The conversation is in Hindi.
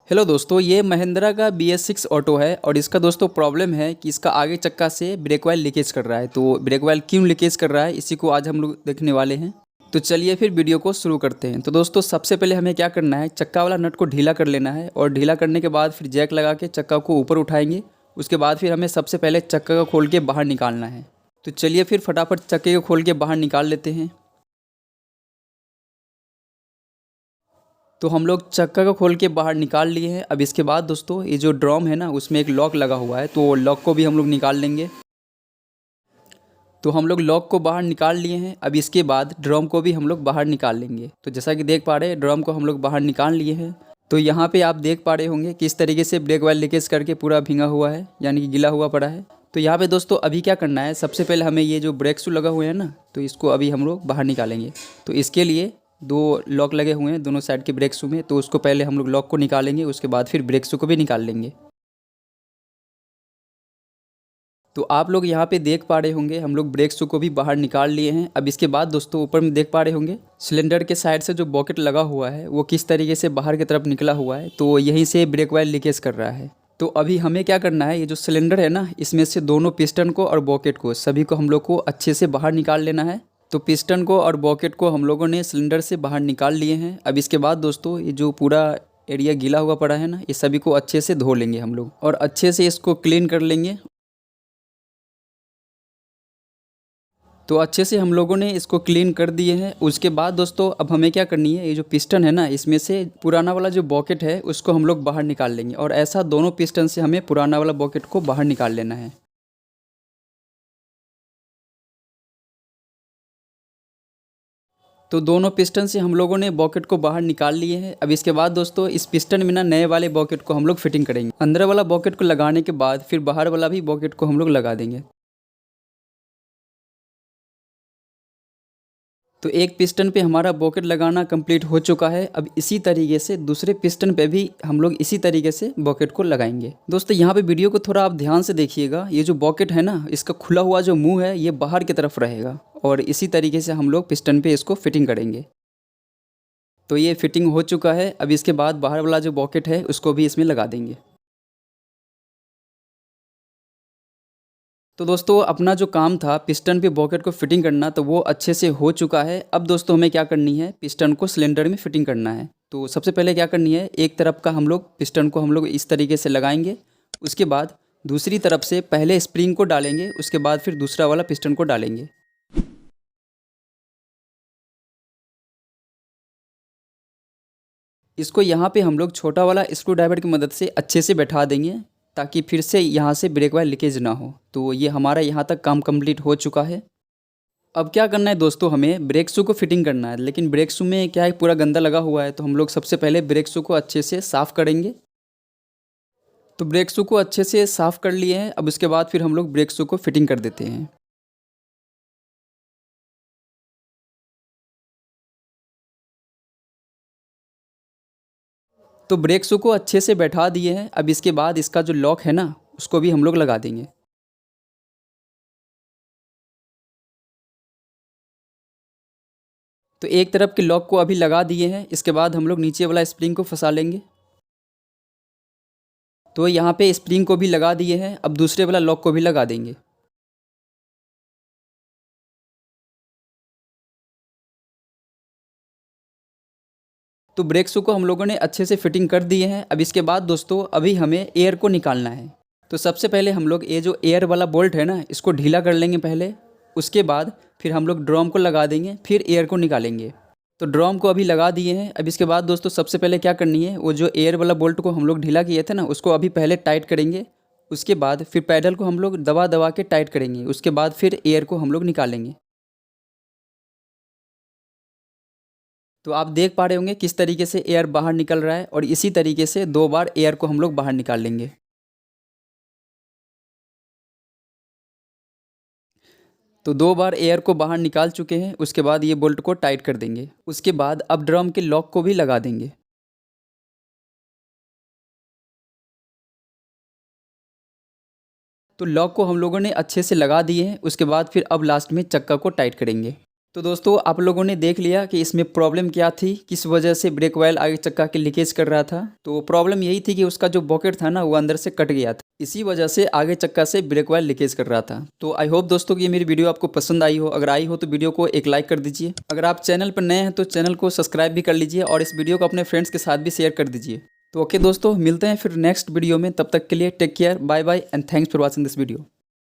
हेलो दोस्तों, ये महिंद्रा का BS6 ऑटो है और इसका दोस्तों प्रॉब्लम है कि इसका आगे चक्का से ब्रेक ऑयल लीकेज कर रहा है। तो ब्रेक ऑयल क्यों लीकेज कर रहा है, इसी को आज हम लोग देखने वाले हैं। तो चलिए फिर वीडियो को शुरू करते हैं। तो दोस्तों सबसे पहले हमें क्या करना है, चक्का वाला नट को ढीला कर लेना है और ढीला करने के बाद फिर जैक लगा के चक्का को ऊपर उठाएंगे। उसके बाद फिर हमें सबसे पहले चक्का को खोल के बाहर निकालना है। तो चलिए फिर फटाफट चक्के को खोल के बाहर निकाल लेते हैं। तो हम लोग चक्का को खोल के बाहर निकाल लिए हैं। अब इसके बाद दोस्तों ये जो ड्रम है ना, उसमें एक लॉक लगा हुआ है, तो लॉक को भी हम लोग निकाल लेंगे। तो हम लोग लॉक को बाहर निकाल लिए हैं। अब इसके बाद ड्रम को भी हम लोग बाहर निकाल लेंगे। तो जैसा कि देख पा रहे हैं, ड्रम को हम लोग बाहर निकाल लिए हैं। तो यहाँ पे आप देख पा रहे होंगे किस तरीके से ब्रेक ऑयल लीकेज करके पूरा भींगा हुआ है, यानी कि गीला हुआ पड़ा है। तो यहाँ पे दोस्तों अभी क्या करना है, सबसे पहले हमें ये जो ब्रेक शू लगा हुआ है ना, तो इसको अभी हम लोग बाहर निकालेंगे। तो इसके लिए दो लॉक लगे हुए हैं दोनों साइड के ब्रेक शू में, तो उसको पहले हम लोग लॉक को निकालेंगे, उसके बाद फिर ब्रेक शू को भी निकाल लेंगे। तो आप लोग यहाँ पे देख पा रहे होंगे हम लोग ब्रेक शू को भी बाहर निकाल लिए हैं। अब इसके बाद दोस्तों ऊपर में देख पा रहे होंगे सिलेंडर के साइड से जो बॉकेट लगा हुआ है वो किस तरीके से बाहर की तरफ निकला हुआ है, तो यहीं से ब्रेक ऑयल लीकेज कर रहा है। तो अभी हमें क्या करना है, ये जो सिलेंडर है ना, इसमें से दोनों पिस्टन को और बॉकेट को सभी को हम लोग को अच्छे से बाहर निकाल लेना है। तो पिस्टन को और बॉकेट को हम लोगों ने सिलेंडर से बाहर निकाल लिए हैं। अब इसके बाद दोस्तों ये जो पूरा एरिया गीला हुआ पड़ा है ना, ये सभी को अच्छे से धो लेंगे हम लोग और अच्छे से इसको क्लीन कर लेंगे। तो अच्छे से हम लोगों ने इसको क्लीन कर दिए हैं। उसके बाद दोस्तों अब हमें क्या करनी है, ये जो पिस्टन है ना, इसमें से पुराना वाला जो बॉकेट है उसको हम लोग बाहर निकाल लेंगे और ऐसा दोनों पिस्टन से हमें पुराना वाला बॉकेट को बाहर निकाल लेना है। तो दोनों पिस्टन से हम लोगों ने बॉकेट को बाहर निकाल लिए हैं। अब इसके बाद दोस्तों इस पिस्टन में ना नए वाले बॉकेट को हम लोग फिटिंग करेंगे। अंदर वाला बॉकेट को लगाने के बाद फिर बाहर वाला भी बॉकेट को हम लोग लगा देंगे। तो एक पिस्टन पे हमारा बॉकेट लगाना कंप्लीट हो चुका है। अब इसी तरीके से दूसरे पिस्टन पे भी हम लोग इसी तरीके से बॉकेट को लगाएंगे। दोस्तों यहाँ पे वीडियो को थोड़ा आप ध्यान से देखिएगा। ये जो बॉकेट है ना, इसका खुला हुआ जो मुंह है ये बाहर की तरफ रहेगा और इसी तरीके से हम लोग पिस्टन पे इसको फिटिंग करेंगे। तो ये फिटिंग हो चुका है। अब इसके बाद बाहर वाला जो बॉकेट है उसको भी इसमें लगा देंगे। तो दोस्तों अपना जो काम था पिस्टन पे बॉकेट को फिटिंग करना, तो वो अच्छे से हो चुका है। अब दोस्तों हमें क्या करनी है, पिस्टन को सिलेंडर में फिटिंग करना है। तो सबसे पहले क्या करनी है, एक तरफ का हम लोग पिस्टन को हम लोग इस तरीके से लगाएंगे। उसके बाद दूसरी तरफ से पहले स्प्रिंग को डालेंगे, उसके बाद फिर दूसरा वाला पिस्टन को डालेंगे। इसको यहाँ पे हम लोग छोटा वाला स्क्रू ड्राइवर की मदद से अच्छे से बैठा देंगे, ताकि फिर से यहाँ से ब्रेक वायर लीकेज ना हो। तो ये हमारा यहाँ तक काम कंप्लीट हो चुका है। अब क्या करना है दोस्तों, हमें ब्रेक शू को फिटिंग करना है, लेकिन ब्रेक शू में क्या है, पूरा गंदा लगा हुआ है। तो हम लोग सबसे पहले ब्रेक शू को अच्छे से साफ़ करेंगे। तो ब्रेक शू को अच्छे से साफ़ कर लिए हैं। अब उसके बाद फिर हम लोग ब्रेक शू को फिटिंग कर देते हैं। तो ब्रेक शू को अच्छे से बैठा दिए हैं। अब इसके बाद इसका जो लॉक है ना, उसको भी हम लोग लगा देंगे। तो एक तरफ के लॉक को अभी लगा दिए हैं। इसके बाद हम लोग नीचे वाला स्प्रिंग को फंसा लेंगे। तो यहाँ पे स्प्रिंग को भी लगा दिए हैं। अब दूसरे वाला लॉक को भी लगा देंगे। तो ब्रेक शू को हम लोगों ने अच्छे से फिटिंग कर दिए हैं। अब इसके बाद दोस्तों अभी हमें एयर को निकालना है। तो सबसे पहले हम लोग ये जो एयर वाला बोल्ट है ना, इसको ढीला कर लेंगे पहले। उसके बाद फिर हम लोग ड्रम को लगा देंगे, फिर एयर को निकालेंगे। तो ड्रम को अभी लगा दिए हैं। अब इसके बाद दोस्तों सबसे पहले क्या करनी है, वो जो एयर वाला बोल्ट को हम लोग ढीला किए थे ना, उसको अभी पहले टाइट करेंगे। उसके बाद फिर पैडल को हम लोग दबा दबा के टाइट करेंगे। उसके बाद फिर एयर को हम लोग निकालेंगे। तो आप देख पा रहे होंगे किस तरीके से एयर बाहर निकल रहा है और इसी तरीके से दो बार एयर को हम लोग बाहर निकाल लेंगे। तो दो बार एयर को बाहर निकाल चुके हैं। उसके बाद ये बोल्ट को टाइट कर देंगे। उसके बाद अब ड्रम के लॉक को भी लगा देंगे। तो लॉक को हम लोगों ने अच्छे से लगा दिए हैं। उसके बाद फिर अब लास्ट में चक्का को टाइट करेंगे। तो दोस्तों आप लोगों ने देख लिया कि इसमें प्रॉब्लम क्या थी, किस वजह से ब्रेक ऑयल आगे चक्का के लीकेज कर रहा था। तो प्रॉब्लम यही थी कि उसका जो बॉकेट था ना वो अंदर से कट गया था, इसी वजह से आगे चक्का से ब्रेक ऑयल लीकेज कर रहा था। तो आई होप दोस्तों कि ये मेरी वीडियो आपको पसंद आई हो। अगर आई हो तो वीडियो को एक लाइक कर दीजिए। अगर आप चैनल पर नए हैं तो चैनल को सब्सक्राइब भी कर लीजिए और इस वीडियो को अपने फ्रेंड्स के साथ भी शेयर कर दीजिए। तो ओके दोस्तों, मिलते हैं फिर नेक्स्ट वीडियो में। तब तक के लिए take care, bye bye and thanks for watching this video.